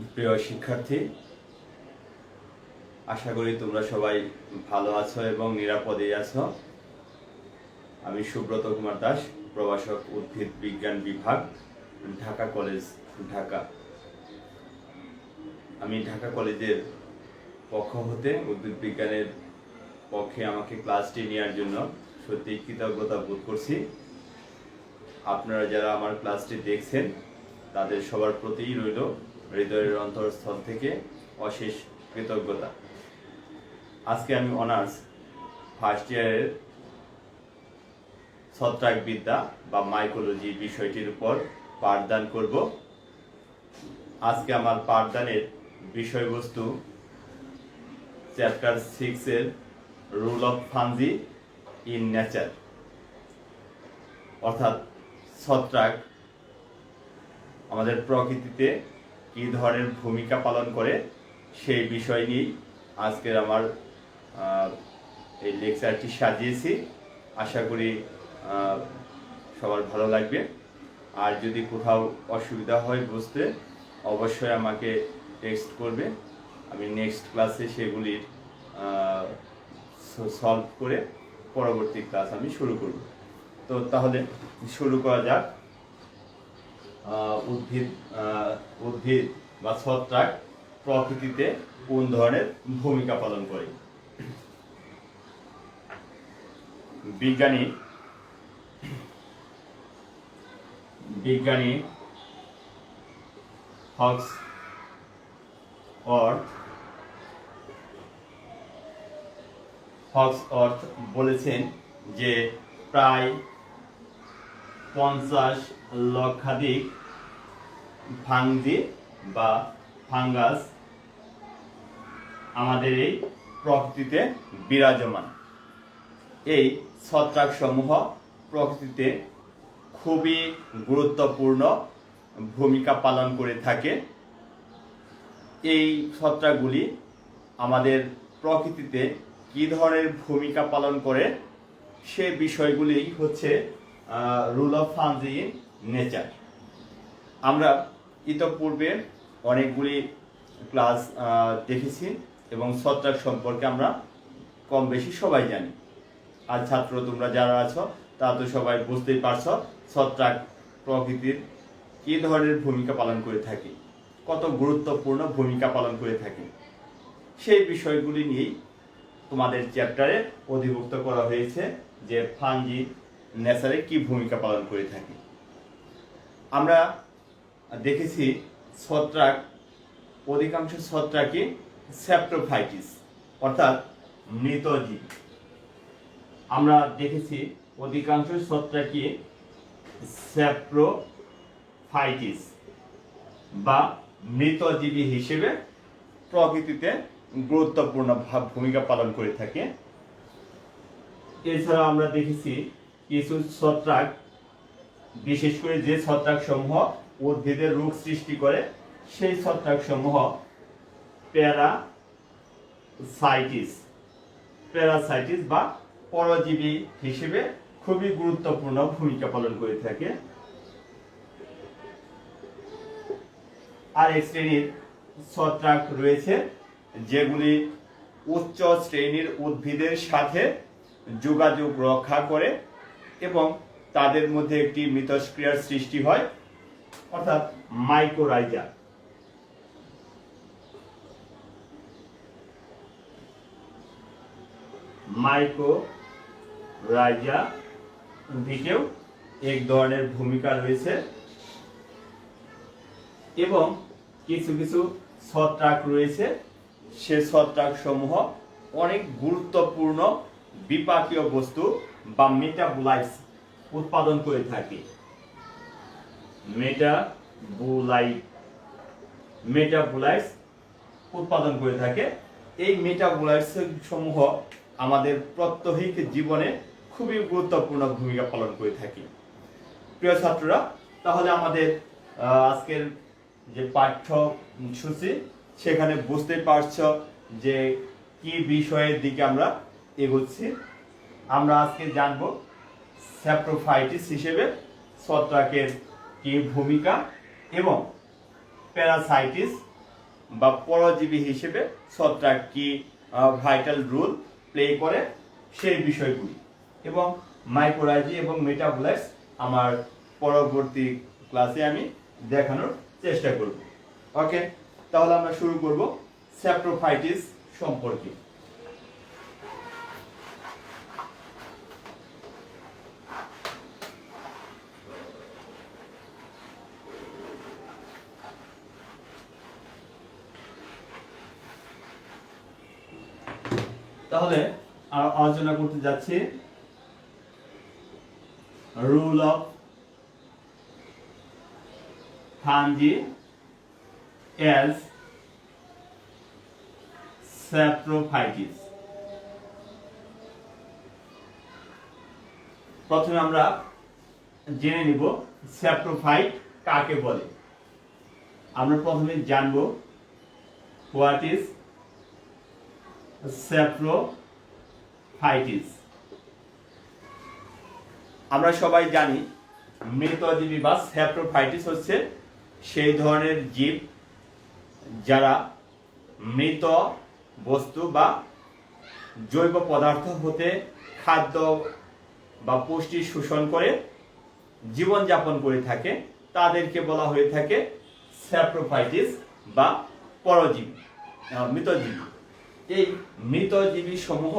প্রিয় শিক্ষার্থী, আশা করি তোমরা সবাই ভালো আছো এবং নিরাপদে আছো। আমি সুব্রত কুমার দাস, প্রভাষক, উদ্ভিদ বিজ্ঞান বিভাগ, ঢাকা কলেজ, ঢাকা। আমি ঢাকা কলেজের পক্ষ হতে উদ্ভিদ বিজ্ঞানের পক্ষে আমাকে ক্লাসটি নেওয়ার জন্য সত্যি কৃতজ্ঞতা বোধ করছি। আপনারা যারা আমার ক্লাসটি দেখছেন তাদের সবার প্রতিই রইল হৃদয়ের অন্তরস্থল থেকে অশেষ কৃতজ্ঞতা। আজকে আমি অনার্স ফার্স্ট ইয়ারের ছত্রাকবিদ্যা বা মাইকোলজি বিষয়টির উপর পাঠদান করব। আজকে আমার পাঠদানের বিষয়বস্তু চ্যাপ্টার 6 এর rule of fungi in nature, অর্থাৎ ছত্রাক আমাদের প্রকৃতিতে কী ধরনের ভূমিকা পালন করে সেই বিষয় নিয়েই আজকের আমার এই লেকচারটি সাজিয়েছি। আশা করি সবার ভালো লাগবে। আর যদি কোথাও অসুবিধা হয় বুঝতে, অবশ্যই আমাকে টেক্সট করবে। আমি নেক্সট ক্লাসে সেগুলির সলভ করে পরবর্তী ক্লাস আমি শুরু করব। তো তাহলে শুরু করা যাক। উদ্ভিদ বা ছত্রাক প্রকৃতিতে কোন ধরনের ভূমিকা পালন করে। বিজ্ঞানী হক্সওয়ার্থ বলেছেন যে প্রায় 50 লক্ষাধিক ফাঙ্গি বা ফাঙ্গাস আমাদের এই প্রকৃতিতে বিরাজমান। এই ছত্রাক সমূহ প্রকৃতিতে খুবই গুরুত্বপূর্ণ ভূমিকা পালন করে থাকে। এই ছত্রাকগুলি আমাদের প্রকৃতিতে কী ধরনের ভূমিকা পালন করে সে বিষয়গুলি হচ্ছে rule of fungi in nature. আমরা ইতপূর্বে অনেকগুলি ক্লাস দেখেছি এবং ছত্রাক সম্পর্কে আমরা কম বেশি সবাই জানি। আর ছাত্র তোমরা যারা আছো তা তো সবাই বুঝতেই পারছো ছত্রাক প্রকৃতির কী ধরনের ভূমিকা পালন করে থাকে, কত গুরুত্বপূর্ণ ভূমিকা পালন করে থাকে সেই বিষয়গুলি নিয়েই তোমাদের চ্যাপ্টারে অধিভুক্ত করা হয়েছে যে ফাঞ্জি নেচারে কি ভূমিকা পালন করে থাকে। আমরা দেখেছি ছত্রাক, অধিকাংশ ছত্রাকই স্যাপ্রোফাইটিস অর্থাৎ মৃতজীব। আমরা দেখেছি অধিকাংশ ছত্রাকই স্যাপ্রোফাইটিস বা মৃতজীবী হিসেবে প্রকৃতিতে গুরুত্বপূর্ণ ভূমিকা পালন করে থাকে। এছাড়া আমরা দেখেছি কিছু ছত্রাক, বিশেষ করে যে ছত্রাক সমূহ উদ্ভিদের রোগ সৃষ্টি করে সেই ছত্রাক সমূহ প্যারাসাইটিস বা পরজীবী হিসেবে খুবই গুরুত্বপূর্ণ ভূমিকা পালন করে থাকে। আর এক শ্রেণীর ছত্রাক রয়েছে যেগুলি উচ্চ শ্রেণীর উদ্ভিদের সাথে যোগাযোগ রক্ষা করে এবং তাদের মধ্যে একটি মিথস্ক্রিয়ার সৃষ্টি হয়, অর্থাৎ মাইকোরাইজা। মাইকোরাইজা দিকেও এক ধরনের ভূমিকা রয়েছে এবং কিছু কিছু ছত্রাক রয়েছে সে ছত্রাক সমূহ অনেক গুরুত্বপূর্ণ বিপাকীয় বস্তু বা মেটাবোলাইটস উৎপাদন করে থাকে। মেটাবোলাইটস উৎপাদন করে থাকে। এই মেটাবোলাইটস সমূহ আমাদের প্রাত্যহিক জীবনে খুবই গুরুত্বপূর্ণ ভূমিকা পালন করে থাকে। প্রিয় ছাত্ররা, তাহলে আমাদের আজকের যে পাঠ্যসূচি সেখানে বুঝতে পারছ যে কি বিষয়ের দিকে আমরা এগোচ্ছি। আমরা আজকে জানব স্যাপ্রোফাইটিস হিসেবে ছত্রাকের কি ভূমিকা এবং প্যারাসাইটিস বা পরজীবী হিসেবে ছত্রাক কি ভাইটাল রোল প্লে করে সেই বিষয়গুলি, এবং মাইক্রোরাইজি এবং মেটাবোলাইটস আমার পরবর্তী ক্লাসে আমি দেখানোর চেষ্টা করব। ওকে, তাহলে আমরা শুরু করব স্যাপ্রোফাইটিস সম্পর্কে। তাহলে আলোচনা করতে যাচ্ছি রুল অফ ফাঞ্জি অ্যাজ স্যাপ্রোফাইটিস। প্রথমে আমরা জেনে নিব স্যাপ্রোফাইট কাকে বলে। আমরা প্রথমে জানব হোয়াট ইজ স্যাপ্রোফাইটিস। আমরা সবাই জানি মৃতজীবী বা স্যাপ্রোফাইটিস হচ্ছে সেই ধরনের জীব যারা মৃত বস্তু বা জৈব পদার্থ হতে খাদ্য বা পুষ্টি শোষণ করে জীবনযাপন করে থাকে, তাদেরকে বলা হয়ে থাকে স্যাপ্রোফাইটিস বা পরজীবী, মৃতজীবী। এই মৃতজীবী সমূহ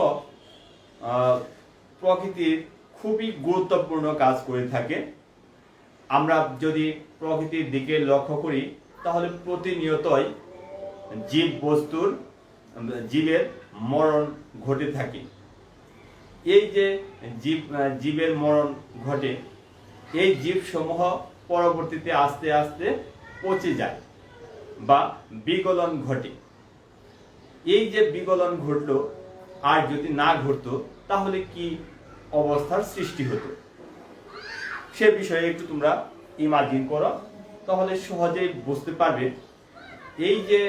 প্রকৃতির খুবই গুরুত্বপূর্ণ কাজ করে থাকে। আমরা যদি প্রকৃতির দিকে লক্ষ্য করি তাহলে প্রতিনিয়তই জীবের মরণ ঘটে থাকে। এই যে জীবের মরণ ঘটে, এই জীবসমূহ পরবর্তীতে আস্তে আস্তে পচে যায় বা বিগলন ঘটে। এই যে বিগলন ঘটলো, আর যদি না ঘটতো তাহলে কি অবস্থার সৃষ্টি হতো সে বিষয়ে একটু তোমরা ইমাজিন করো, তাহলে সহজেই বুঝতে পারবে। এই যে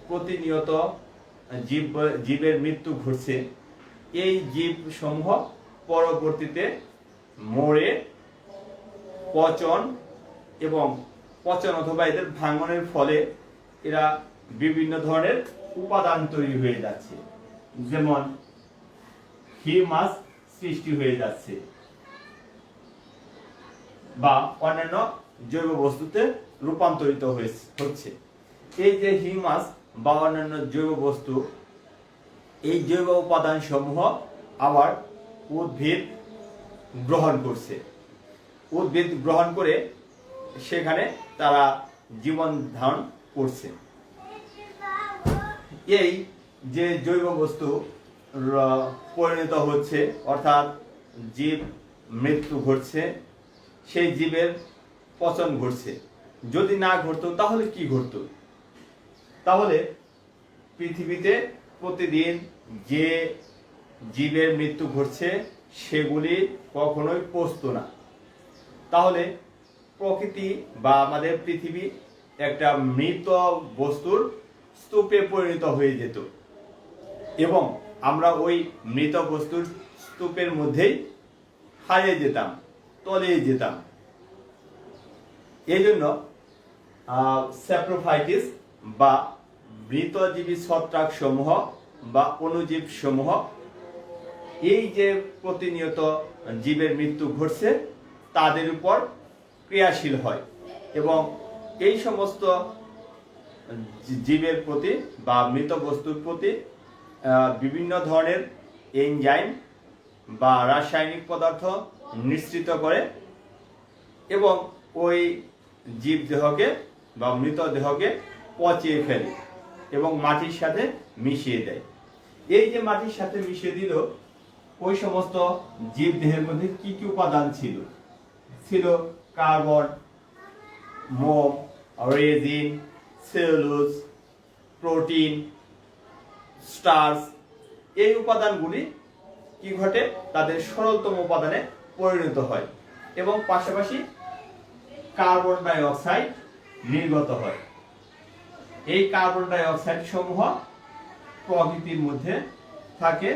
প্রতিনিয়ত জীবের মৃত্যু ঘটছে, এই জীব সমূহ পরবর্তীতে মরে পচন এবং পচন অথবা এদের ভাঙনের ফলে এরা বিভিন্ন ধরনের উপাদান তৈরি হয়ে যাচ্ছে, যেমন হিউমাস সৃষ্টি হয়ে যাচ্ছে বা অন্যান্য জৈব বস্তুতে রূপান্তরিত হচ্ছে। এই যে হিউমাস বা অন্যান্য জৈব বস্তু, এই জৈব উপাদান সমূহ আবার উদ্ভিদ গ্রহণ করছে। উদ্ভিদ গ্রহণ করে সেখানে তারা জীবন ধারণ করছে। এই যে জৈব বস্তু পরিণত হচ্ছে, অর্থাৎ জীব মৃত্যু ঘটছে, সেই জীবের পচন ঘটছে। যদি না ঘটতো তাহলে কি ঘটতো? তাহলে পৃথিবীতে প্রতিদিন যে জীবের মৃত্যু ঘটছে সেগুলি কখনোই পচতো না। তাহলে প্রকৃতি বা আমাদের পৃথিবী একটা মৃত বস্তুর স্তূপে পরিণত হয়ে যেত এবং আমরা ওই মৃত বস্তুর স্তূপের মধ্যেই হারিয়ে যেতাম, তলিয়ে যেতাম। এই জন্য স্যাপ্রোফাইটিস বা মৃতজীবী ছত্রাক সমূহ বা অণুজীব সমূহ, এই যে প্রতিনিয়ত জীবের মৃত্যু ঘটছে তাদের উপর ক্রিয়াশীল হয় এবং এই সমস্ত জীবের প্রতি বা মৃত বস্তুর প্রতি বিভিন্ন ধরনের এনজাইম বা রাসায়নিক পদার্থ নিঃসৃত করে এবং ওই জীব দেহকে বা মৃতদেহকে পচিয়ে ফেলে এবং মাটির সাথে মিশিয়ে দেয়। এই যে মাটির সাথে মিশিয়ে দিল, ওই সমস্ত জীব দেহের মধ্যে কি কি উপাদান ছিল? ছিল কার্বন, মোম, রেজিন, সেলুলোজ, প্রোটিন, স্টার্চ। এই উপাদানগুলি কি ঘটে? তাদের সরলতম উপাদানে পরিণত হয় এবং পাশাপাশি কার্বন ডাই অক্সাইড নির্গত হয়। এই কার্বন ডাই অক্সাইড সমূহ প্রকৃতির মধ্যে থাকে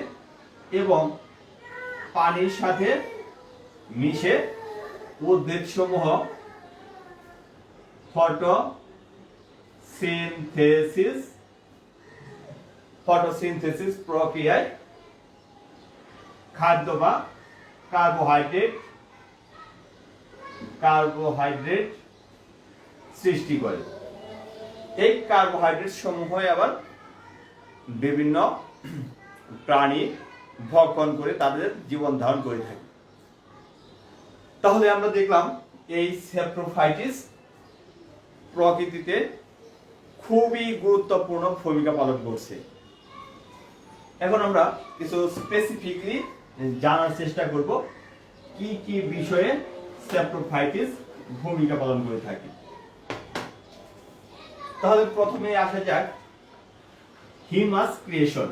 এবং পানির সাথে মিশে উদ্ভিদ সমূহ ফটো ফটোসিনথেসিস প্রক্রিয়ায় খাদ্য বা কার্বোহাইড্রেট সৃষ্টি করে। এই কার্বোহাইড্রেট সমূহ আবার বিভিন্ন প্রাণী ভক্ষণ করে তাদের জীবন ধারণ করে থাকে। তাহলে আমরা দেখলাম এই স্যাপ্রোফাইটিস প্রকৃতিতে খুবই গুরুত্বপূর্ণ ভূমিকা পালন করছে। এখন আমরা কিছু স্পেসিফিকলি জানার চেষ্টা করব কি কি বিষয়ে স্যাপ্রোফাইটিস ভূমিকা পালন করে থাকে। তাহলে প্রথমে আসা যাক হিউমাস ক্রিয়েশন।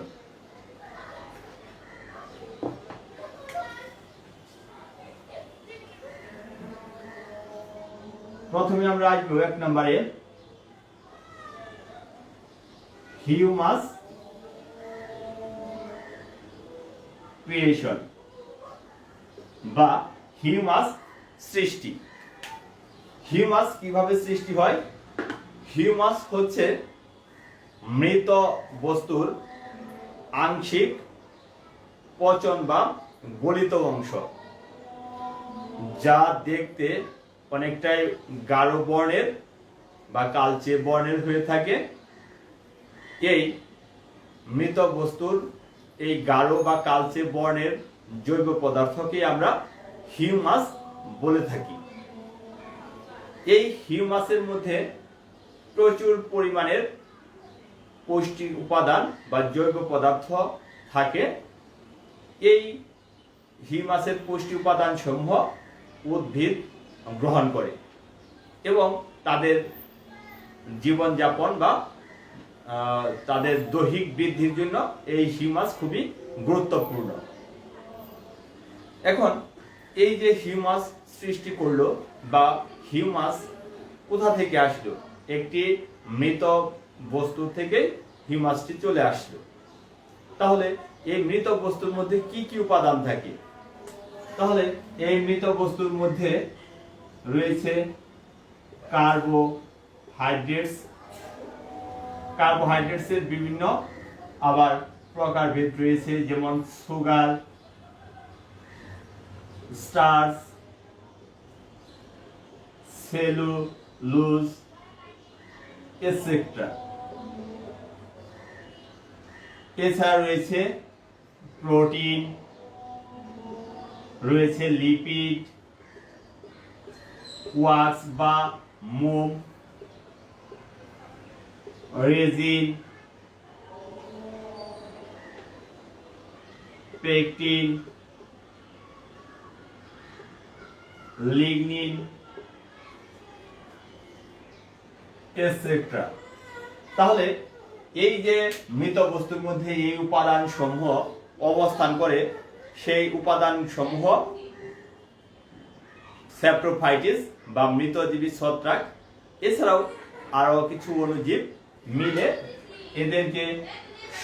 প্রথমে আমরা আসবো 1 নম্বরে হিউমাস ক্রিয়েশন বা হিউমাস সৃষ্টি। হিউমাস কিভাবে সৃষ্টি হয়? হিউমাস হচ্ছে মৃত বস্তুর আংশিক পচন বা গলিত অংশ, যা দেখতে অনেকটাই গাঢ় বর্ণের বা কালচে বর্ণের হয়ে থাকে। এই মৃত বস্তুর এই গাঢ় বা কালচে বর্ণের জৈব পদার্থকে আমরা হিউমাস বলে থাকি। এই হিউমাসের মধ্যে প্রচুর পরিমাণের পৌষ্টিক উপাদান বা জৈব পদার্থ থাকে। এই হিউমাসের পুষ্টি উপাদান সমূহ উদ্ভিদ গ্রহণ করে এবং তাদের জীবনযাপন বা তাদের দৈহিক বৃদ্ধির জন্য এই হিউমাস খুবই গুরুত্বপূর্ণ। এখন এই যে হিউমাস সৃষ্টি করলো বা হিউমাস কোথা থেকে আসলো? একটি মৃত বস্তু থেকে হিউমাসটি চলে আসলো। তাহলে এই মৃত বস্তুর মধ্যে কি কি উপাদান থাকে? তাহলে এই মৃত বস্তুর মধ্যে রয়েছে কার্বোহাইড্রেটসের বিভিন্ন আবার প্রকারভেদ রয়েছে, যেমন সুগার, স্টার্চ, সেলুলোজ এটসেট্রা। এছাড়া রয়েছে প্রোটিন, রয়েছে লিপিড, ওয়াক্স বা মোম, রেজিন, পেকটিন, লিগনিন এটসেট্রা। তাহলে এই যে মৃত বস্তুর মধ্যে এই উপাদান সমূহ অবস্থান করে, সেই উপাদান সমূহ স্যাপ্রোফাইটিস বা মৃতজীবী ছত্রাক এছাড়াও আরো কিছু অণুজীব মিলে এদেরকে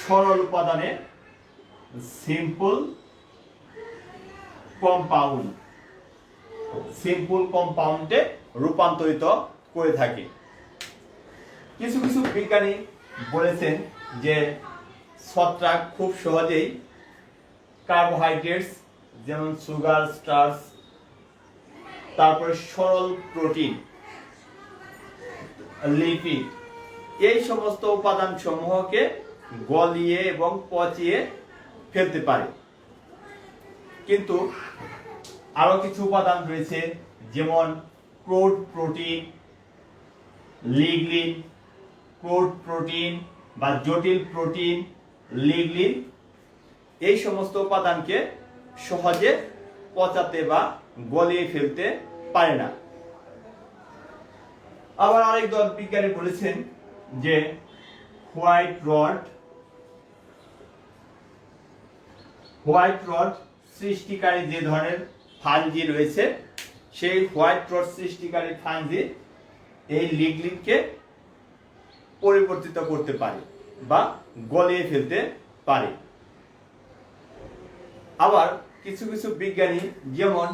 সরল উপাদানে সিম্পল কম্পাউন্ডে রূপান্তরিত করে থাকে। কিছু কিছু বিজ্ঞানী বলেছেন যে ছত্রাক খুব সহজেই কার্বোহাইড্রেটস যেমন সুগার, স্টার্চ, তারপরে সরল প্রোটিন, লিপিড, এই সমস্ত উপাদান সমূহকে গলিয়ে এবং পচিয়ে ফেলতে পারে। কিন্তু আরো কিছু উপাদান রয়েছে, যেমন ক্রুড প্রোটিন, লিগলিন, ক্রুড প্রোটিন বা জটিল প্রোটিন, লিগলিন, এই সমস্ত উপাদানকে সহজে পচাতে বা গলিয়ে ফেলতে পারে না। আবার আরেক দল বিজ্ঞানী বলেছেন যে হোয়াইট রড সৃষ্টিকারী যে ধরনের ফাঞ্জি রয়েছে, সেই হোয়াইট রড সৃষ্টিকারী ফাঞ্জি এই লিগলিনকে পরিবর্তিত করতে পারে বা গলিয়ে ফেলতে পারে। আবার কিছু কিছু বিজ্ঞানী যেমন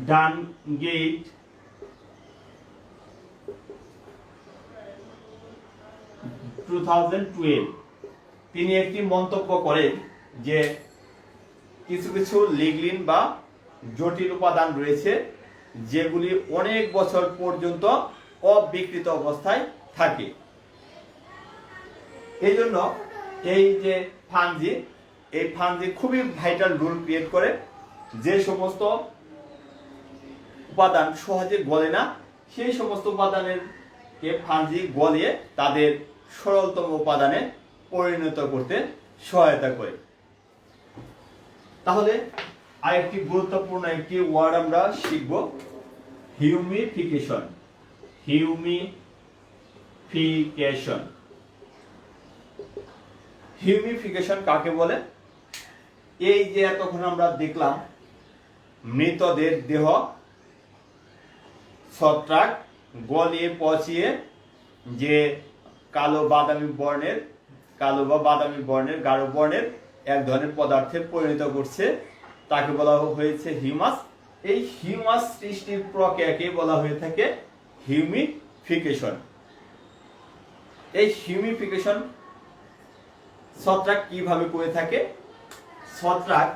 ডানগেট, 2012 তিনি একটি মন্তব্য করেন যে কিছু কিছু লিগলিন বা জটিল উপাদান রয়েছে যেগুলি অনেক বছর পর্যন্ত অবিকৃত অবস্থায় থাকে। এই জন্য এই যে ফাঞ্জি, এই ফাঞ্জি খুবই ভাইটাল রোল ক্রিয়েট করে। যে সমস্ত উপাদান সহজে গলে না, সেই সমস্ত উপাদানের কে ফাঞ্জি গলিয়ে তাদের সরলতম উপাদানে পরিণত করতে সহায়তা করে। তাহলে আরেকটি গুরুত্বপূর্ণ একটি ওয়ার্ড আমরা শিখব, হিউমিফিকেশন। হিউমিফিকেশন, হিউমিফিকেশন কাকে বলে? এই যে এতক্ষণ আমরা দেখলাম মৃতদের দেহ ছত্রাক গলিয়ে পচিয়ে যে কালো বা বাদামি বর্ণের গাঢ় বর্ণের এক ধরনের পদার্থে পরিণত করছে, তাকে বলা হয়েছে হিউমাস। এই হিউমাস সৃষ্টির প্রক্রিয়াকে বলা হয়ে থাকে হিউমিফিকেশন। এই হিউমিফিকেশন ছত্রাক কিভাবে করে থাকে? ছত্রাক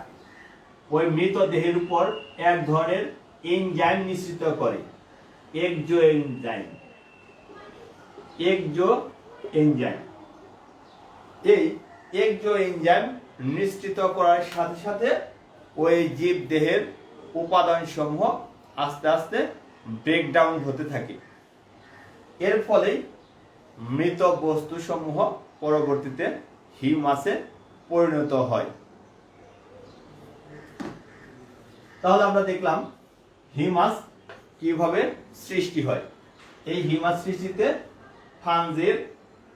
ওই মৃতদেহের উপর এক ধরনের এনজাইম নিঃসৃত করে, একজো এনজাইম। এই একজো এনজাইম নিঃসৃত করার সাথে সাথে ওই জীব দেহের উপাদান সমূহ আস্তে আস্তে ব্রেকডাউন হতে থাকে। এর ফলে মৃত বস্তু সমূহ পরবর্তীতে হিউমাসে পরিণত হয়। তাহলে আমরা দেখলাম হিউমাস কিভাবে সৃষ্টি হয়। এই হিউমাস সৃষ্টিতে ফাঞ্জের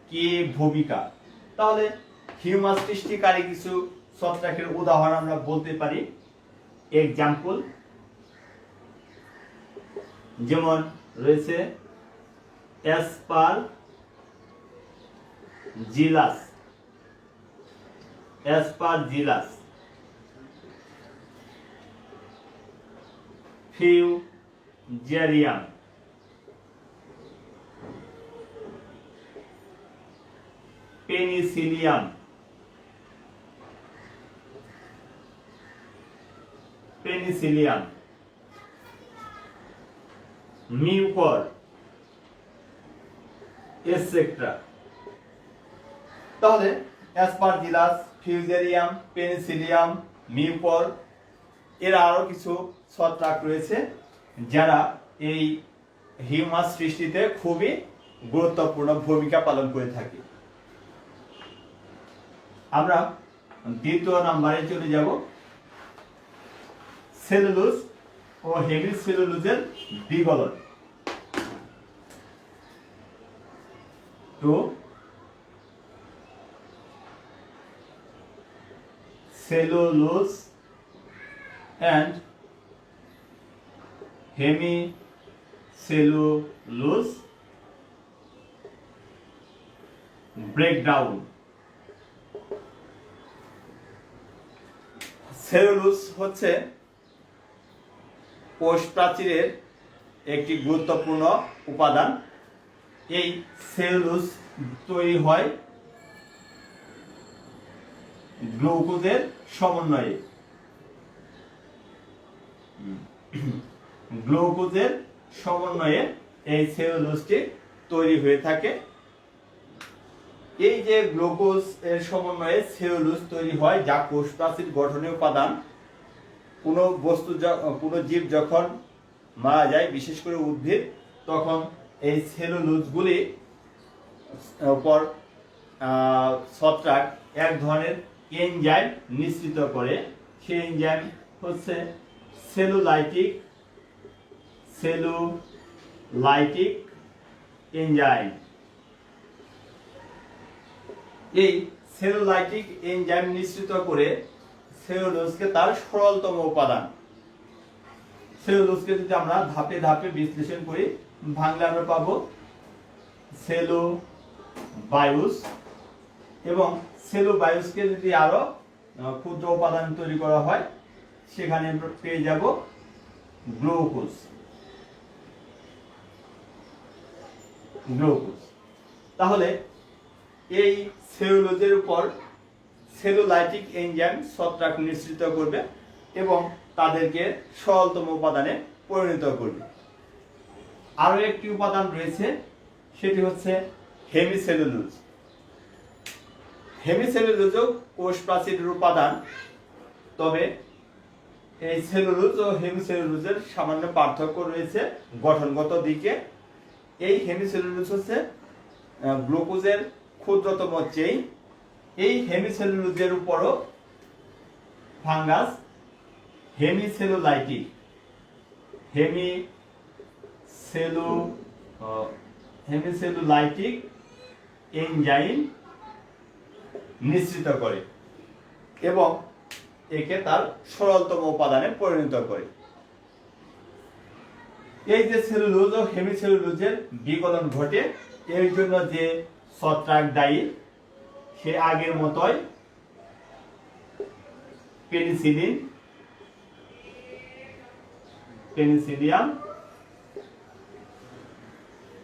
কি ভূমিকা? তাহলে হিউমাস সৃষ্টিকারী কিছু ছত্রাকের উদাহরণ আমরা বলতে পারি। এক্সাম্পল যেমন রয়েছে Aspergillus, fusarium, Penicillium, mucor, etcetera. তাহলে অ্যাসপারজিলাস, ফিউজেরিয়াম, পেনিসিলিয়াম, মিউকর, এর আরো কিছু ছত্রাক রয়েছে যারা এই হিউমাস সৃষ্টিতে খুবই গুরুত্বপূর্ণ ভূমিকা পালন করে থাকে। আমরা দ্বিতীয় নম্বরে চলে যাব, সেলুলোজ ও হেমিসেলুলোজের বিগলন। তো cellulose and hemicellulose breakdown. Cellulose হচ্ছে কোষ প্রাচীরের একটি গুরুত্বপূর্ণ উপাদান। এই সেলুলোজ তৈরি হয় গ্লুকোজের সমন্বয়ে। এই সেলুলোজটি তৈরি হয়ে থাকে। এই যে গ্লুকোজ এর সমন্বয়ে সেলুলোজ তৈরি হয়, যা কোষ প্রাচীর গঠনের উপাদান। কোনো জীব যখন মারা যায়, বিশেষ করে উদ্ভিদ, তখন এই সেলুলোজগুলি উপর ছত্রাক এক ধরনের এনজাইম নিঃসৃত করে। সেই এনজাইম হচ্ছে সেলুলাইটিক এনজাইম। এই সেলুলাইটিক এনজাইম নিঃসৃত করে সেলুলোজকে তার সরলতম উপাদান। সেলুলোজকে যদি আমরা ধাপে ধাপে বিশ্লেষণ করি, ভাঙলে আমরা পাবো সেলুবায়োস, এবং সেলুবায়োসকে যদি আরো ক্ষুদ্র উপাদান তৈরি করা হয়, সেখানে আমরা পেয়ে যাব গ্লুকোজ। তাহলে এই সেলুলোজের উপর সেলুলাইটিক এনজাইম ছত্রাক নিঃসৃত করবে এবং তাদেরকে সরলতম উপাদানে পরিণত করবে। আরো একটি উপাদান রয়েছে, সেটি হচ্ছে হেমিসেলুলোজ। হেমিসেলুলোজও কোষ প্রাচীরের উপাদান, তবে এই সেলুলোজ ও হেমিসেলুলোজের সামান্য পার্থক্য রয়েছে গঠনগত দিকে। এই হেমিসেলুলোজ হচ্ছে গ্লুকোজের ক্ষুদ্রতম চেইন। এই হেমিসেলুলোজের উপরও ফাঙ্গাস হেমিসেলুলাইটিক হেমিসেলুলাইটিক এনজাইম নিঃসৃত করে এবং একে তার সরলতম উপাদানে পরিণত করে। এই যে সেলুলোজ ও হেমিসেলুলোজের বিগলন ঘটে, এর জন্য যে ছত্রাক দায়ী সে আগের মতোই পেনিসিলিয়াম,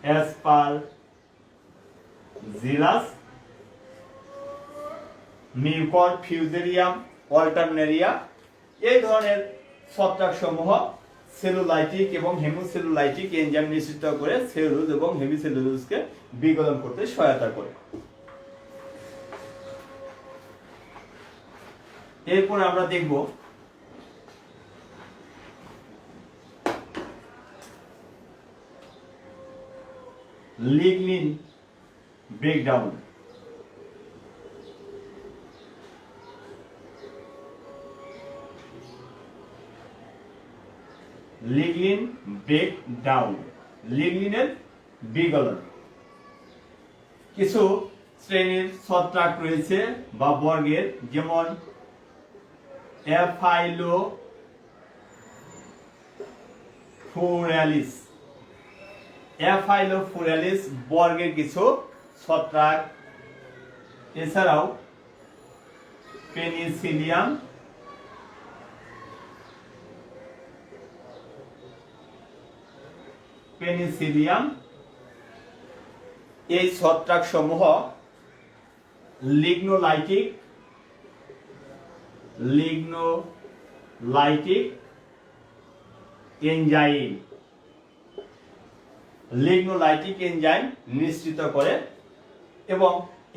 অ্যাসপারজিলাস, মিউকরফিউজেরিয়াম, অল্টারনেরিয়া এই ধরনের ছত্রাক সমূহ সেলুলাইটিক এবং হেমিসেলুলাইটিক এনজাইম নিঃসৃত করে সেলুলোজ এবং হেমিসেলুলোজকে বিগলন করতে সহায়তা করে। এরপর আমরা দেখব লিগনিন ব্রেকডাউন। লিগনিন ব্রেকডাউন, লিগনিনের বিগলন। কিছু শ্রেণীর ছত্রাক রয়েছে বা বর্গের, যেমন অ্যাফাইলোফোরালিস বর্গের কিছু ছত্রাক, এছাড়াও পেনিসিলিয়াম এই ছত্রাক সমূহ লিগনোলাইটিক এনজাইম নিঃসৃত করে এবং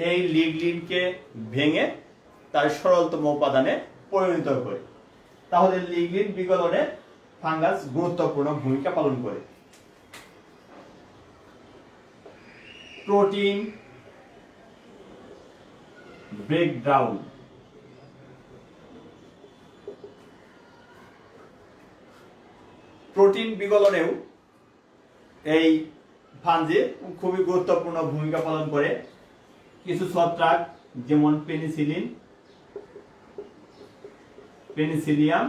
এই লিগনিনকে ভেঙে তার সরলতম উপাদানে পরিণত করে। তাহলে লিগনিন বিগলনে ফাঙ্গাস গুরুত্বপূর্ণ ভূমিকা পালন করে। Protein breakdown. প্রোটিন বিগলনেও এই ফাঞ্জি খুবই গুরুত্বপূর্ণ ভূমিকা পালন করে। কিছু ছত্রাক যেমন পেনিসিলিয়াম,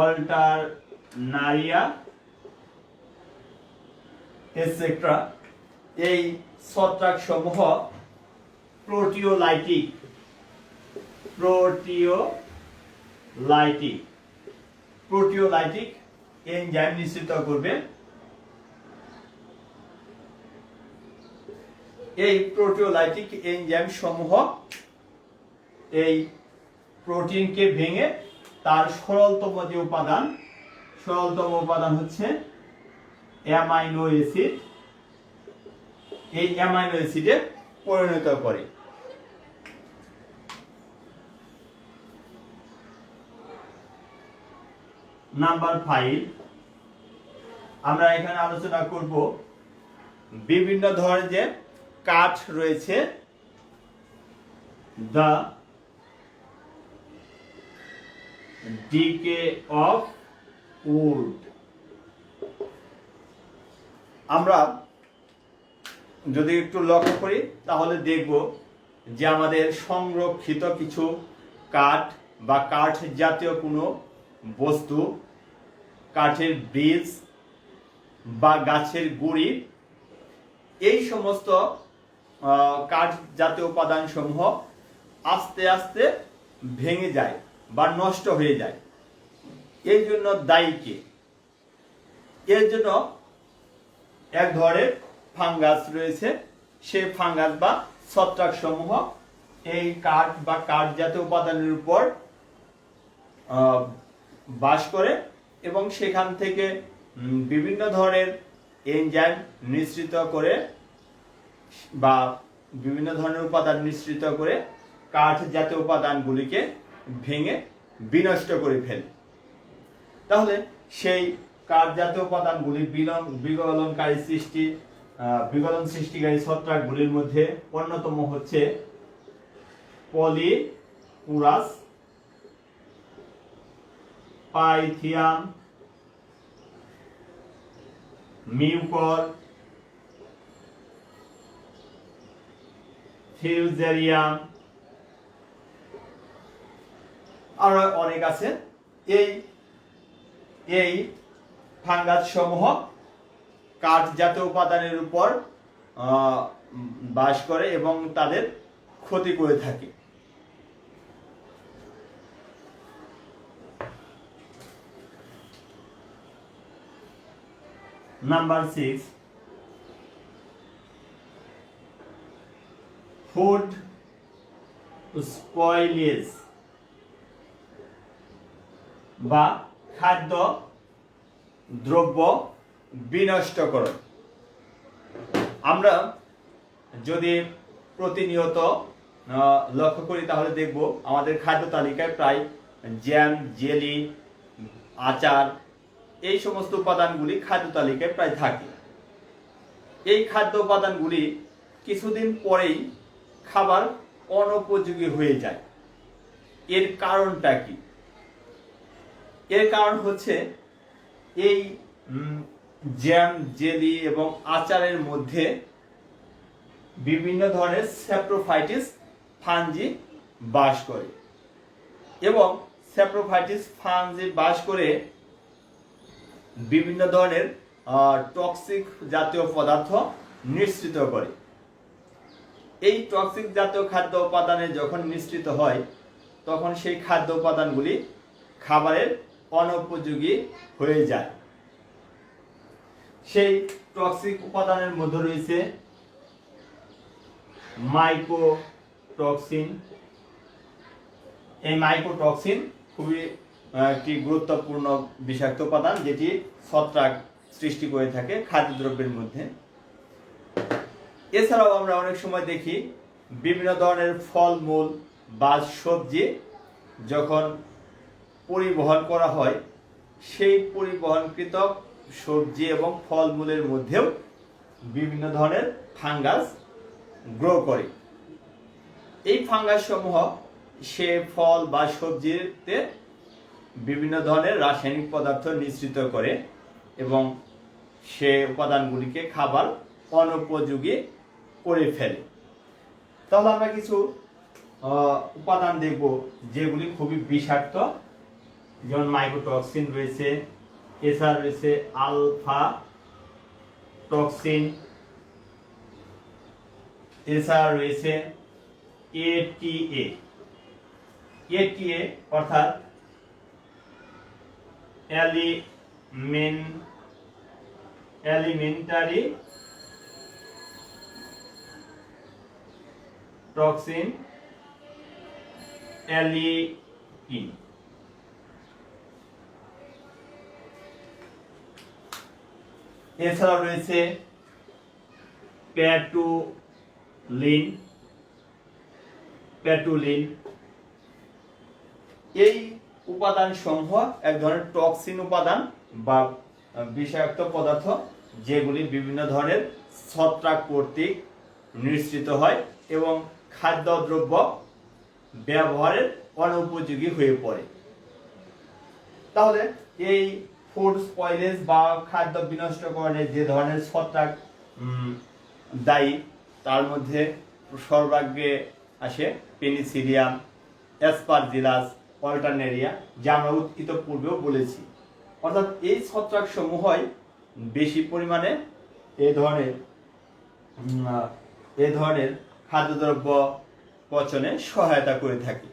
অল্টারনারিয়া এটসেট্রা এই ছত্রাক সমূহ প্রোটিওলাইটিক এনজাইম নিঃসৃত করবে। এই প্রোটিওলাইটিক এনজাইম সমূহ এই প্রোটিনকে ভেঙে তার সরলতম উপাদান হচ্ছে অ্যামাইনো অ্যাসিড, এই অ্যামাইনো অ্যাসিডে পরিণত করে। নাম্বার 5 আমরা এখানে আলোচনা করব বিভিন্ন ধরনের যে কাঠ রয়েছে, দ্য ডিকে অফ উড। আমরা যদি একটু লক্ষ্য করি তাহলে দেখব যে আমাদের সংরক্ষিত কিছু কাঠ বা কাঠ জাতীয় কোনো বস্তু, কাঠের বীজ বা গাছের গুঁড়ি, এই সমস্ত কাঠ জাতীয় উপাদান সমূহ আস্তে আস্তে ভেঙে যায় বা নষ্ট হয়ে যায়। এই জন্য দায়ী কে? এর জন্য এক ধরনের ফাঙ্গাস রয়েছে, সেই ফাঙ্গাস বা ছত্রাক সমূহ এই কাঠ বা কাঠ জাতীয় উপাদানের উপর বাস করে এবং সেখান থেকে বিভিন্ন ধরনের এনজাইম নিঃসৃত করে বা বিভিন্ন ধরনের উপাদান নিঃসৃত করে কাঠ জাতীয় উপাদানগুলিকে ভেঙে বিনষ্ট করে ফেলে। তাহলে সেই কাঠ জাতীয় উপাদানগুলি বিগলন সৃষ্টিকারী ছত্রাকগুলির মধ্যে অন্যতম হচ্ছে পলিপুরাস, পাইথিয়াম, মিউকর, ফিউজেরিয়াম, আরো অনেক আছে। এই ফাঙ্গাস সমূহ কাঠ জাতীয় উপাদানের উপর বাস করে এবং তাদের ক্ষতি করে থাকে। নাম্বার 6, ফুড স্পয়েলেজ বা খাদ্য দ্রব্য বিনষ্টকরণ। আমরা যদি প্রতিনিয়ত লক্ষ্য করি তাহলে দেখব আমাদের খাদ্য তালিকায় প্রায় জ্যাম, জেলি, আচার এই সমস্ত উপাদানগুলি খাদ্য তালিকায় প্রায় থাকে। এই খাদ্য উপাদানগুলি কিছুদিন পরেই খাবার অনুপযোগী হয়ে যায়। এর কারণটা কি? এর কারণ হচ্ছে এই জ্যাম, জেলি এবং আচারের মধ্যে বিভিন্ন ধরনের স্যাপ্রোফাইটিস ফাঞ্জি বাস করে এবং স্যাপ্রোফাইটিস ফাঞ্জি বাস করে বিভিন্ন ধরনের টক্সিক জাতীয় পদার্থ নিঃসৃত করে। এই টক্সিক জাতীয় খাদ্য উপাদানে যখন মিশ্রিত হয় তখন সেই খাদ্য উপাদানগুলি খাবারের অনুপযোগী হয়ে যায়। সেই টক্সিক উপাদানের মধ্যে রয়েছে মাইকোটক্সিন। এই মাইকোটক্সিন খুবই একটি গুরুত্বপূর্ণ বিষাক্ত উপাদান যেটি ছত্রাক সৃষ্টি করে থাকে খাদ্যদ্রব্যের মধ্যে। এছাড়াও আমরা অনেক সময় দেখি বিভিন্ন ধরনের ফলমূল বা সবজি যখন পরিবহন করা হয় সেই পরিবহনকৃত সবজি এবং ফলমূলের মধ্যেও বিভিন্ন ধরনের ফাঙ্গাস গ্রো করে। এই ফাঙ্গাস সমূহ সে ফল বা সবজিতে বিভিন্ন ধরনের রাসায়নিক পদার্থ নিঃসৃত করে এবং সে উপাদানগুলিকে খাবার অনুপযোগী করে ফেলে। তাহলে আমরা কিছু উপাদান দেখব যেগুলি খুবই বিষাক্ত, যেমন মাইকোটক্সিন রয়েছে, এছাড়া রয়েছে আলফা টক্সিন, এছাড়া রয়েছে এটিএ অর্থাৎ এলিমেন্টারি টক্সিন এলিইন। এছাড়া রয়েছে প্যাটুলিন। এই উপাদান সমূহ এক ধরনের টক্সিন উপাদান বা বিষাক্ত পদার্থ যেগুলি বিভিন্ন ধরনের ছত্রাক কর্তৃক নিঃসৃত হয় এবং খাদ্যদ্রব্য ব্যবহারের অনুপযোগী হয়ে পড়ে। তাহলে এই ফুড স্পয়েলেজ বা খাদ্য বিনষ্টকরণের যে ধরনের ছত্রাক দায়ী তার মধ্যে সর্বাগ্রে আসে পেনিসিলিয়াম, অ্যাসপারজিলাস, অল্টারনেরিয়া, যা আমরা ইতপূর্বেও বলেছি। অর্থাৎ এই ছত্রাক সমূহই বেশি পরিমাণে এ ধরনের খাদ্যদ্রব্য পচনে সহায়তা করে থাকে।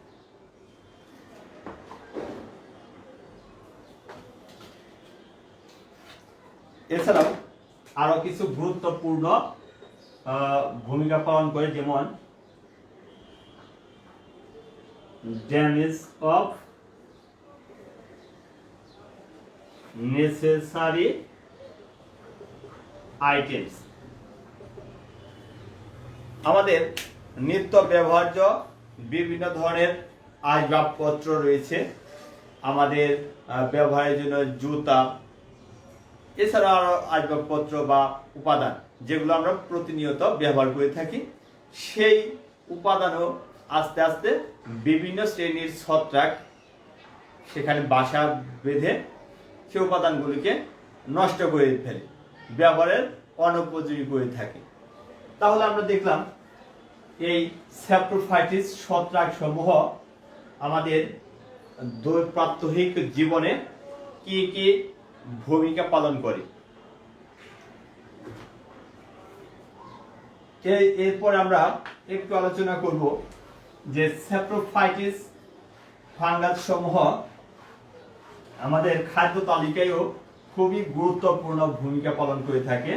এছাড়াও আরো কিছু গুরুত্বপূর্ণ ভূমিকা পালন করে, যেমন ড্যামেজ অফ নেসেসারি আইটেমস। আমাদের নিত্য ব্যবহার্য বিভিন্ন ধরনের আসবাবপত্র রয়েছে, আমাদের ব্যবহারের জন্য জুতা, এছাড়া আরো আসবাবপত্র বা উপাদান যেগুলো আমরা প্রতিনিয়ত ব্যবহার করে থাকি, সেই উপাদানও আস্তে আস্তে বিভিন্ন শ্রেণীর ছত্রাক সেখানে বাসা বেঁধে সেই উপাদানগুলিকে নষ্ট করে ফেলে, ব্যবহারের অনুপযোগী করে থাকে। তাহলে আমরা দেখলাম এই স্যাপ্রোফাইটিস ছত্রাক সমূহ আমাদের প্রাত্যহিক জীবনে কি কি ভূমিকা পালন করে। এরপর আমরা একটু আলোচনা করব যে স্যাপ্রোফাইটিস ফাঙ্গাস সমূহ আমাদের খাদ্য তালিকায়ও খুবই গুরুত্বপূর্ণ ভূমিকা পালন করে থাকে।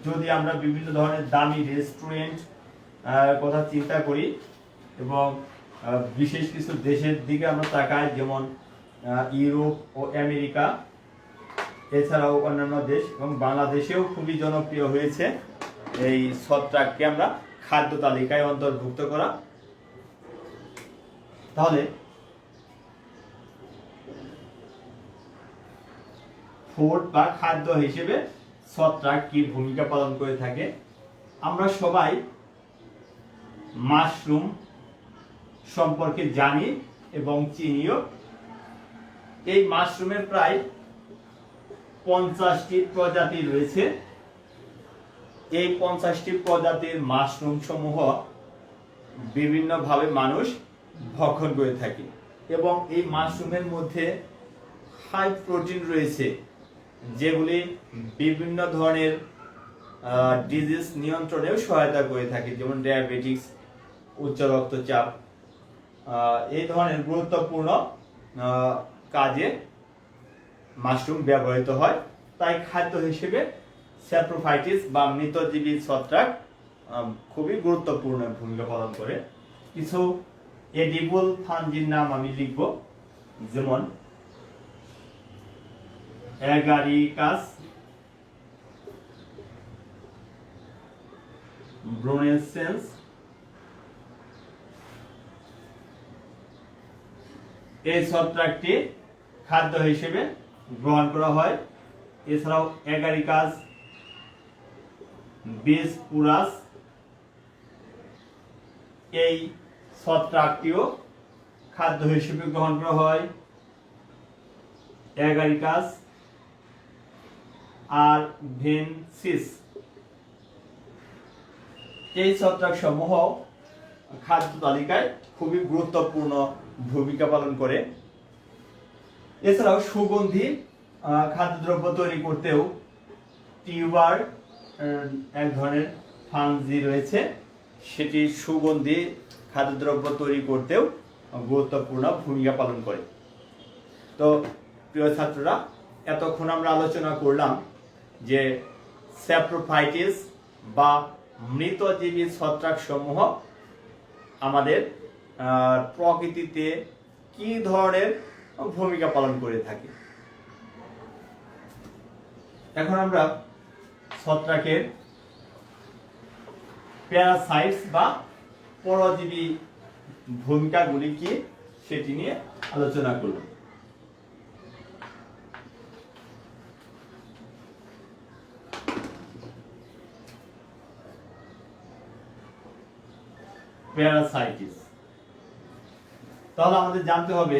যদি আমরা বিভিন্ন ধরনের দামি রেস্টুরেন্ট কথা চিন্তা করি এবং বিশেষ কিছু দেশের দিকে আমরা তাকাই, যেমন ইউরোপ ও আমেরিকা, এছাড়াও অন্যান্য দেশ এবং বাংলাদেশেও খুবই জনপ্রিয় হয়েছে এই ছত্রাককে আমরা খাদ্য তালিকায় অন্তর্ভুক্ত করা। তাহলে ফুড বা খাদ্য হিসেবে ছত্রাক কি ভূমিকা পালন করে থাকে। আমরা সবাই মাশরুম সম্পর্কে জানি এবং চিনিও। এই মাশরুমের প্রায় 50টি প্রজাতি রয়েছে। এই 50টি প্রজাতির মাশরুম সমূহ বিভিন্নভাবে মানুষ ভক্ষণ করে থাকে এবং এই মাশরুমের মধ্যে হাই প্রোটিন রয়েছে, যেগুলি বিভিন্ন ধরনের ডিজিজ নিয়ন্ত্রণেও সহায়তা করে থাকে, যেমন ডায়াবেটিস, উচ্চ রক্তচাপ, এই ধরনের গুরুত্বপূর্ণ কাজে মাশরুম ব্যবহৃত হয়। তাই খাদ্য হিসেবে স্যাপ্রোফাইটিস বা মৃতজীবী ছত্রাক খুবই গুরুত্বপূর্ণ ভূমিকা পালন করে। কিছু এডিবল ফাঞ্জির নাম আমি লিখব, যেমন অ্যাগারিকাস, ব্রোনেসেন্স, এই ছত্রাকটি খাদ্য হিসেবে গ্রহণ করা হয়। এছাড়াও অ্যাগারিকাস বিসপুরাস, এই ছত্রাকটিও খাদ্য হিসেবে গ্রহণ করা হয়। অ্যাগারিকাস আর ভেনসিস, এই ছত্রাক সমূহ খাদ্য তালিকায় খুবই গুরুত্বপূর্ণ ভূমিকা পালন করে। এছাড়াও সুগন্ধি খাদ্যদ্রব্য তৈরি করতেও টিউবার এক ধরনের ফাঙ্গি রয়েছে, সেটি সুগন্ধি খাদ্যদ্রব্য তৈরি করতেও গুরুত্বপূর্ণ ভূমিকা পালন করে। তো প্রিয় ছাত্ররা, এতক্ষণ আমরা আলোচনা করলাম যে স্যাপ্রোফাইটিস বা মৃতজীবী ছত্রাক সমূহ আমাদের প্রকৃতিতে কি ধরনের ভূমিকা পালন করে থাকে। এখন আমরা ছত্রাকের প্যারাসাইটস বা পরজীবী ভূমিকাগুলি কি সেটি নিয়ে আলোচনা করব। প্যারাসাইটিস, তাহলে আমাদের জানতে হবে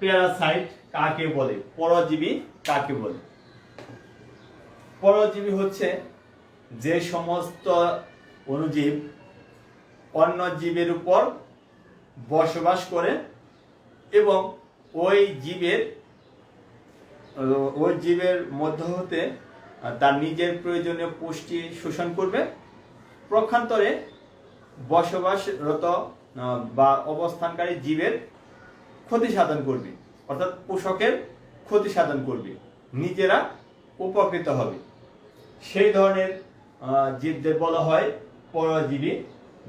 প্যারাসাইট কাকে বলে, পরজীবী কাকে বলে। পরজীবী হচ্ছে যে সমস্ত অণুজীব অন্য জীবের উপর বসবাস করে এবং ওই জীবের মধ্য হতে তার নিজের প্রয়োজনীয় পুষ্টি শোষণ করবে, পক্ষান্তরে বসবাসরত বা অবস্থানকারী জীবের ক্ষতি সাধন করবে, অর্থাৎ পোষকের ক্ষতি সাধন করবে, নিজেরা উপকৃত হবে। সেই ধরনের জীবদের বলা হয় পরজীবী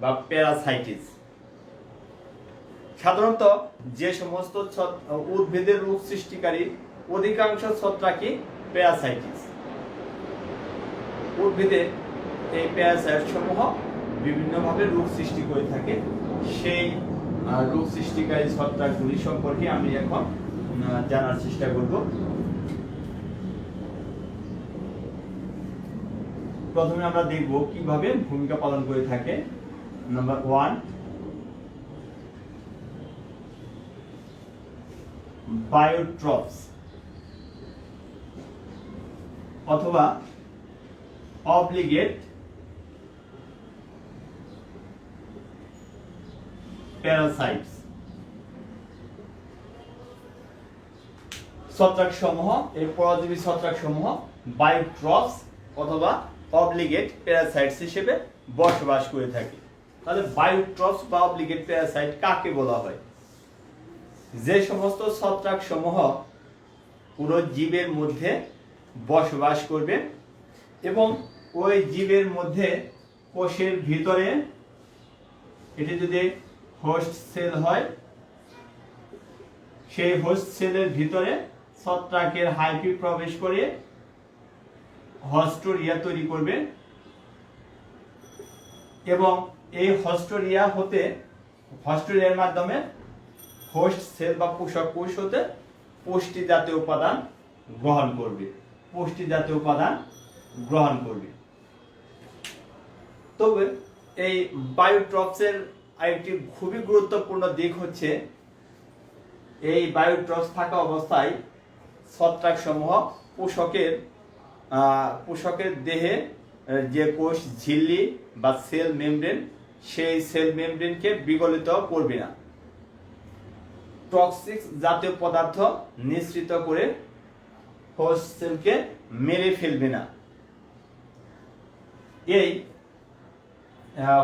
বা প্যারাসাইটিস। সাধারণত যে সমস্ত উদ্ভিদের রোগ সৃষ্টিকারী অধিকাংশ ছত্রাকই প্যারাসাইটিস। উদ্ভিদে এই প্যারাসাইট সমূহ বিভিন্নভাবে রোগ সৃষ্টি করে থাকে। সেই রোগ সৃষ্টিকারী ছত্রাকগুলি সম্পর্কে আমি এখন জানার চেষ্টা করব। প্রথমে আমরা দেখব কিভাবে ভূমিকা পালন করে থাকে। নাম্বার 1, বায়োট্রপস অথবা অব্লিগেট প্যারাসাইটস। ছত্রাক সমূহ, এই পরজীবী ছত্রাক সমূহ বায়োট্রপস অথবা অব্লিগেট প্যারাসাইটস হিসেবে বসবাস করে থাকে। তাহলে বায়োট্রপস বা অব্লিগেট প্যারাসাইট কাকে বলা হয়? যে সমস্ত ছত্রাক সমূহ পুরো জীবের মধ্যে বসবাস করবে এবং ওই জীবের মধ্যে কোষের ভিতরে, এটি যদি হোস্ট সেল হয়, সেই হোস্ট সেলের ভিতরে ছত্রাকের হাইফি প্রবেশ করে হস্টোরিয়া তৈরি করবে এবং এই হস্টোরিয়ার মাধ্যমে হোস্ট সেল বা পোষক কোষ হতে পুষ্টি জাতীয় উপাদান গ্রহণ করবে। তবে এই বায়োট্রপসের আরেকটি খুবই গুরুত্বপূর্ণ দিক হচ্ছে, এই বায়োট্রপস থাকা অবস্থায় ছত্রাক সমূহ পোষকের দেহে যে কোষ ঝিল্লি বা সেল মেমব্রেন, সেই সেল মেমব্রেনকে বিগলিত করবে না। টক্সিক জাতীয় পদার্থ নিঃসৃত করে হোস্ট সেলকে মেরে ফেলবে না। এই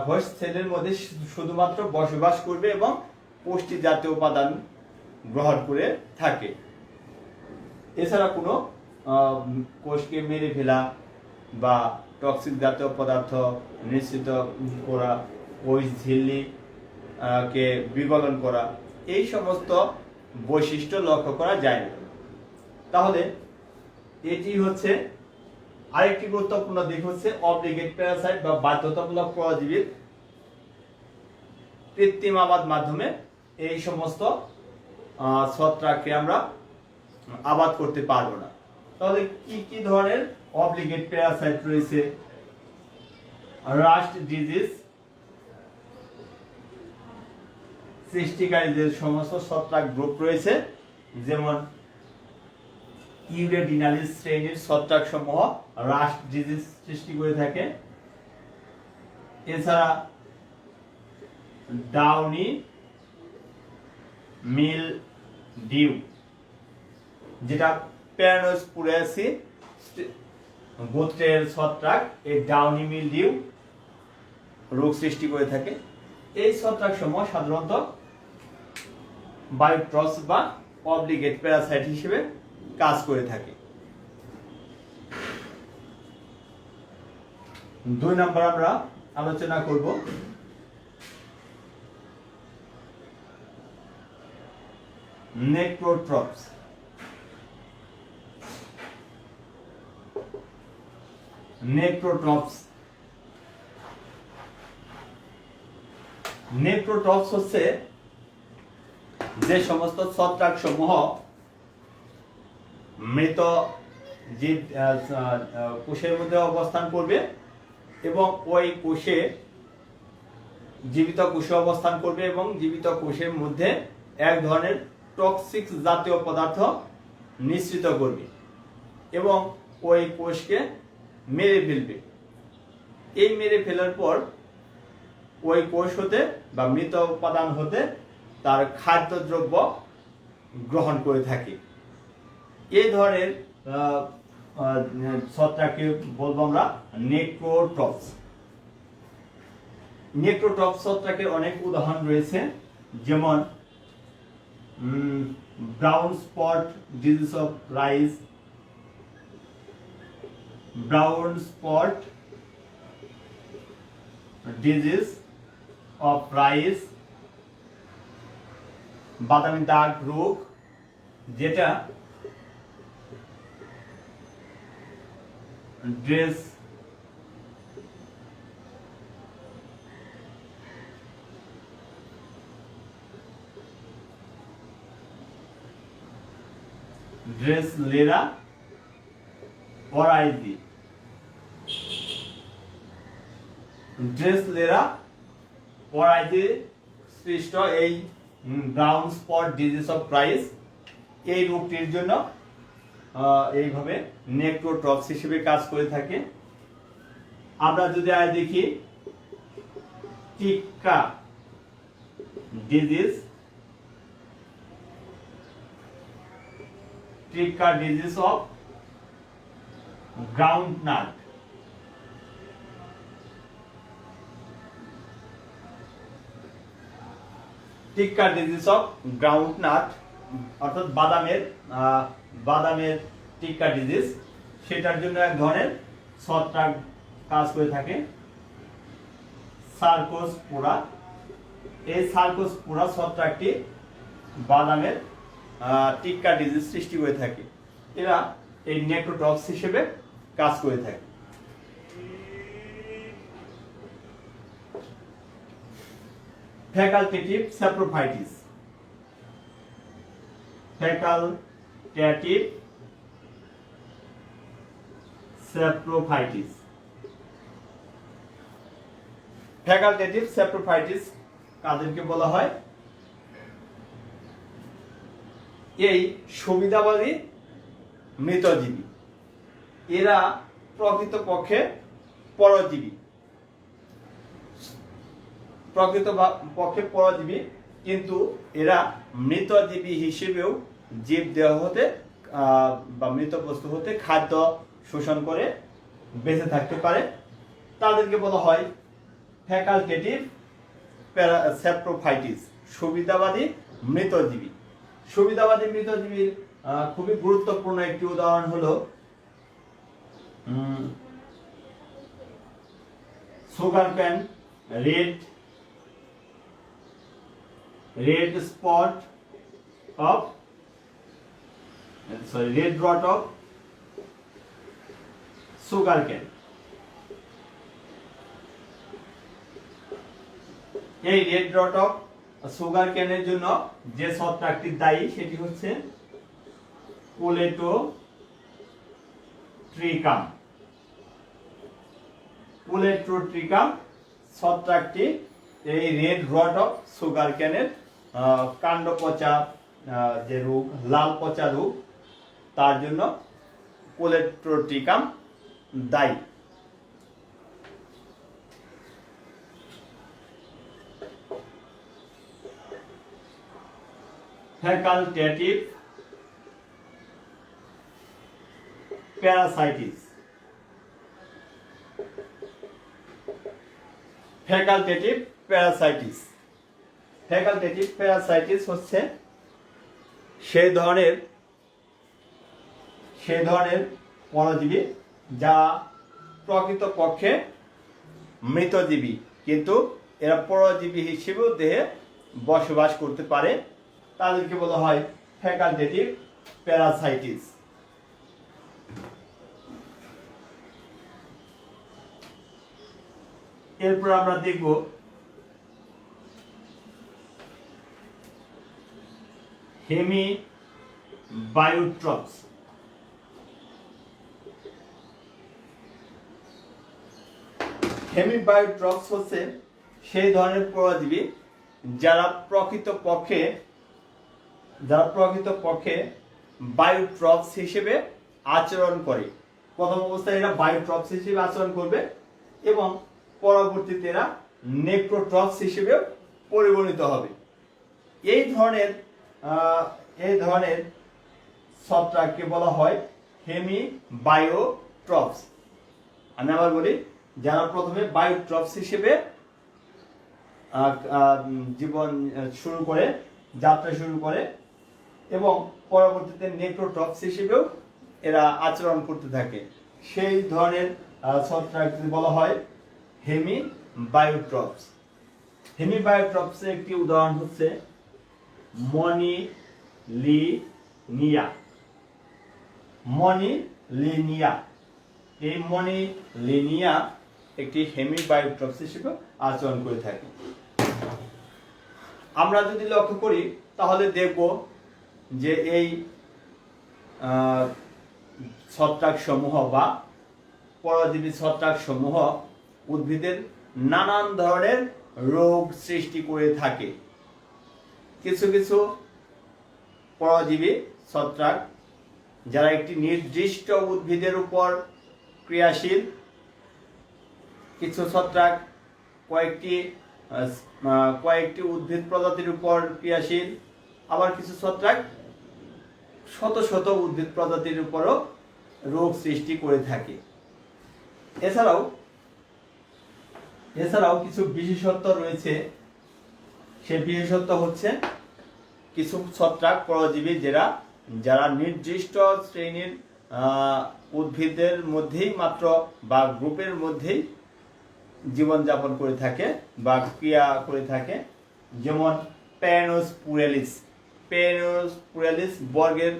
হোস্ট সেলের মধ্যে শুধুমাত্র বসবাস করবে এবং পুষ্টি জাতীয় উপাদান গ্রহণ করে থাকে। এছাড়া কোনো কোষকে মেরে ফেলা বা টক্সিক জাতীয় পদার্থ নিঃসৃত করা, কোষ ঝিল্লি কে বিগলন করা, এই সমস্ত বৈশিষ্ট্য লক্ষ্য করা যায় না। তাহলে এটি হচ্ছে আরেকটি গুরুত্বপূর্ণ দিক হচ্ছে অব্লিগেট প্যারাসাইট বা বাধ্যতামূলক পরজীবীর কৃত্রিম আবাদ মাধ্যমে এই সমস্ত ছত্রাককে আমরা আবাদ করতে পারবো না। তাহলে কি কি ধরনের অব্লিগেট প্যারাসাইট রয়েছে? রাস্ট ডিজিজ সৃষ্টিকারী যে সমস্ত ছত্রাক গ্রুপ রয়েছে, যেমন ইউরেডিনালিস শ্রেণীর ছত্রাক সমূহ রাস্ট ডিজিজ সৃষ্টি করে থাকে। এছাড়া ডাউনি মিল ডিউ, যেটা প্যারানোস্পুরেসি গোত্রের ছত্রাক, এই ডাউনি মিল ডিউ রোগ সৃষ্টি করে থাকে। এই ছত্রাক সমূহ সাধারণত বায়োট্রপস বা অব্লিগেট প্যারাসাইট হিসেবে কাজ করে থাকে। 2 নম্বর আমরা আলোচনা করব নেক্রোট্রপস। নেক্রোট্রপস হচ্ছে যে সমস্ত ছত্রাক সমূহ মৃত জীব কোষের মধ্যে অবস্থান করবে এবং ওই কোষে জীবিত কোষে অবস্থান করবে এবং জীবিত কোষের মধ্যে এক ধরনের টক্সিক জাতীয় পদার্থ নিঃসৃত করবে এবং ওই কোষকে মেরে ফেলবে। এই মেরে ফেলার পর ওই কোষ হতে বা মৃত উপাদান হতে তার খাদ্যদ্রব্য গ্রহণ করে থাকে। এই ধরনের ছত্রাককে বলবো আমরা নেক্রোট্রপস। নেক্রোট্রপস ছত্রাকের অনেক উদাহরণ রয়েছে, যেমন brown spot disease of rice, brown spot disease of rice, বাদামি দাগ রোগ, যেটা ড্রেস লেরা ওরাইজি, লেরা ওরাইজি সৃষ্ট এই brown spot disease of rice, এই রোগটির জন্য এইভাবে নেক্রোটক্স হিসেবে কাজ করে থাকে। আমরা যদি আজ দেখি tikka disease, of groundnut, tikka disease of groundnut অর্থাৎ বাদামের টিক্কা ডিজিজ, সেটার জন্য এক ধরনের ছত্রাক কাজ করে থাকে সার্কোস্পোরা। এই সার্কোস্পোরা ছত্রাকটি বাদামের টিক্কা ডিজিজ সৃষ্টি করে থাকে। এরা এই নেক্রোটক্স হিসেবে কাজ করে থাকে। ফ্যাকাল্টেটিভ স্যাপ্রোফাইটিস, ফ্যাকাল্টেটিভ স্যাপ্রোফাইটিস, ফ্যাকাল্টেটিভ স্যাপ্রোফাইটিস কাদেরকে বলা হয়? এই সুবিধাবাদী মৃতজীবী, এরা প্রকৃতপক্ষে পরজীবী, কিন্তু এরা মৃতজীবী হিসেবেও জীব দেহ হতে বা মৃত বস্তু হতে খাদ্য শোষণ করে বেঁচে থাকতে পারে। তাদেরকে বলা হয় ফ্যাকাল্টেটিভ স্যাপ্রোফাইটিস, সুবিধাবাদী মৃতজীবী। সুবিধাবাদী মৃতজীবীর খুবই গুরুত্বপূর্ণ একটি উদাহরণ হলো sugar cane red spot of red rot of sugar cane। এই রেড রট অফ সুগার ক্যানের জন্য যে ছত্রাকটি দায়ী সেটি হচ্ছে কোলেটোট্রিকাম। ছত্রাকটি এই রেড রট অফ সুগার ক্যানের কাণ্ড পচা যে রোগ, লাল পচা রোগ, তার জন্য কোলেটোট্রিকাম দায়ী। ফ্যাকাল্টেটিভ প্যারাসাইটিস, ফ্যাকাল্টেটিভ প্যারাসাইটিস হচ্ছে সেই ধরনের পরজীবী যা প্রকৃতপক্ষে মৃতজীবী, কিন্তু এরা পরজীবী হিসেবেও দেহে বসবাস করতে পারে। তাদেরকে বলা হয় ফ্যাকাল্টেটিভ প্যারাসাইটিস। এরপর আমরা দেখব হেমিবায়োট্রপস। হেমিবায়োট্রপস হচ্ছে সেই ধরনের পরজীবী যারা প্রকৃতপক্ষে বায়োট্রপস হিসেবে আচরণ করে। প্রথম অবস্থায় এরা বায়োট্রপস হিসেবে আচরণ করবে এবং পরবর্তীতে এরা নেক্রোট্রপস হিসেবে পরিগণিত হবে। এই ধরনের ছত্রাককে বলা হয় হেমিবায়োট্রপস। আমি আবার বলি, যারা প্রথমে বায়োট্রপস হিসেবে যাত্রা শুরু করে এবং পরবর্তীতে নেক্রোট্রপস হিসেবেও এরা আচরণ করতে থাকে, সেই ধরনের ছত্রাক বলা হয় হেমিবায়োট্রপস। হেমিবায়োট্রপসের একটি উদাহরণ হচ্ছে মনিলিনিয়া। মনিলিনিয়া, এই মনিলিনিয়া একটি হেমিবায়োট্রপস হিসেবে আচরণ করে থাকে। আমরা যদি লক্ষ্য করি তাহলে দেখব যে এই ছত্রাক সমূহ বা পরজীবী ছত্রাক সমূহ উদ্ভিদের নানান ধরনের রোগ সৃষ্টি করে থাকে। কিছু কিছু পরজীবী ছত্রাক যারা একটি নির্দিষ্ট উদ্ভিদের উপর ক্রিয়াশীল, কিছু ছত্রাক কয়েকটি উদ্ভিদ প্রজাতির উপর ক্রিয়াশীল, আবার কিছু ছত্রাক শত শত উদ্ভিদ প্রজাতির উপরও রোগ সৃষ্টি করে থাকে। এছাড়াও কিছু বিশেষত্ব রয়েছে। সেই বিশেষত্ব হচ্ছে কিছু ছত্রাক পরজীবী যারা নির্দিষ্ট শ্রেণীর উদ্ভিদের মধ্যেই মাত্র বা গ্রুপের মধ্যেই জীবনযাপন করে থাকে বা ক্রিয়া করে থাকে, যেমন প্যানোস্পুরেলিস। প্যানোস্পুরেলিস বর্গের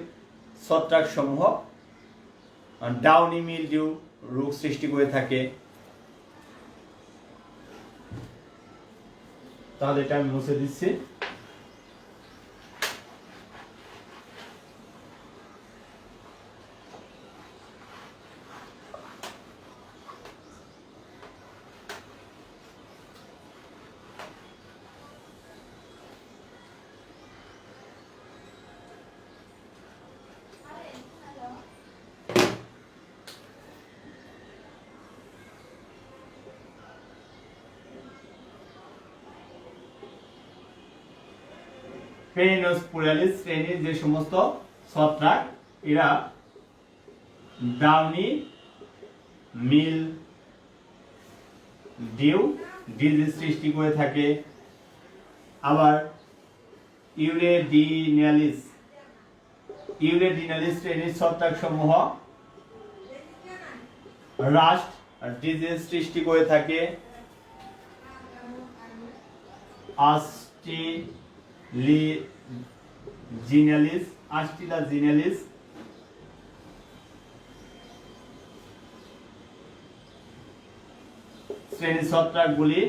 ছত্রাক সমূহ ডাউনি মিলডিউ রোগ সৃষ্টি করে থাকে। তাহলে এটা আমি মুছে দিচ্ছি। পেনোস্পুরেলিস শ্রেণীর যে সমস্ত ছত্রাক এরা ডাউনি মিলডিউ ডিজিজ সৃষ্টি করে থাকে। আবার ইউরেডিনালিস শ্রেণীর ছত্রাক সমূহ রাস্ট ডিজিজ সৃষ্টি করে থাকে। আস্টিলাজিনালিস শ্রেণীর ছত্রাকগুলি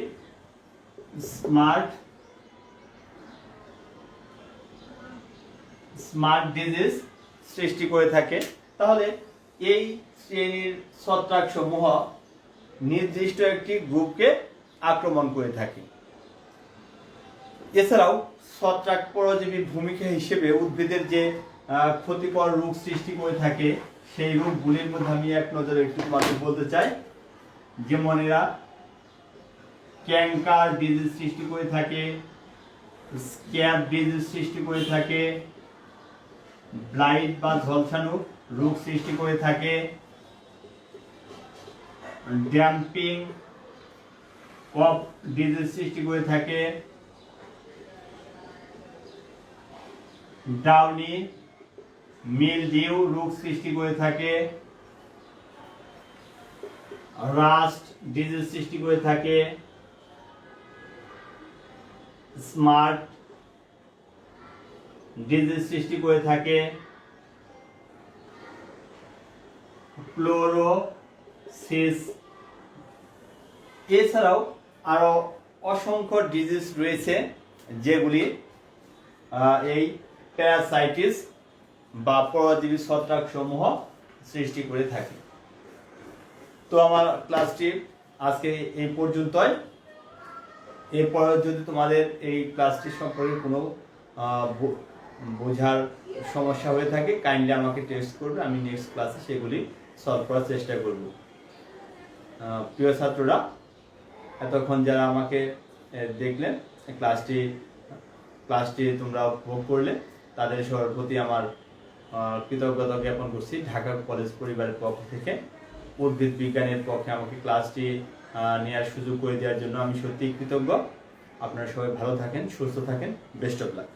স্মার্ট ডিজিজ সৃষ্টি করে থাকে। তাহলে এই শ্রেণীর ছত্রাক সমূহ নির্দিষ্ট একটি গ্রুপকে আক্রমণ করে থাকে। এছাড়াও ছত্রাক পরজীবীর ভূমিকা হিসেবে উদ্ভিদের যে ক্ষতিকর রোগ সৃষ্টি করে থাকে সেই রোগগুলির মধ্যে আমি এক নজরে একটু তোমাদের বলতে চাই। যেমন এরা ক্যাঙ্কার ডিজিজ সৃষ্টি করে থাকে, স্ক্যাব ডিজিজ সৃষ্টি করে থাকে, ব্লাইট বা ঝলসানো রোগ সৃষ্টি করে থাকে, ড্যাম্পিং কফ ডিজিজ সৃষ্টি করে থাকে, ডাউনি মিলডিউ রোগ সৃষ্টি করে থাকে, রাস্ট ডিজিজ সৃষ্টি করে থাকে, স্মার্ট ডিজিজ সৃষ্টি করে থাকে, ক্লোরোসিস। এছাড়াও আরো অসংখ্য ডিজিজ রয়েছে যেগুলি এই প্যারাসাইটিস বা পরজীবী ছত্রাক সমূহ সৃষ্টি করে থাকে। তো আমার ক্লাসটি আজকে এই পর্যন্তই। এরপরে যদি তোমাদের এই ক্লাসটি সম্পর্কে কোনো বোঝার সমস্যা হয়ে থাকে কাইন্ডলি আমাকে টেক্সট করবে, আমি নেক্সট ক্লাসে সেগুলি সলভ করার চেষ্টা করব। প্রিয় ছাত্ররা, এতক্ষণ যারা আমাকে দেখলেন, ক্লাসটি তোমরা উপভোগ করলে, তাদের সবার প্রতি আমার কৃতজ্ঞতা জ্ঞাপন করছি। ঢাকা কলেজ পরিবারের পক্ষ থেকে উদ্ভিদ বিজ্ঞানের পক্ষে আমাকে ক্লাসটি নেওয়ার সুযোগ করে দেওয়ার জন্য আমি সত্যিই কৃতজ্ঞ। আপনারা সবাই ভালো থাকেন, সুস্থ থাকেন। Best of luck.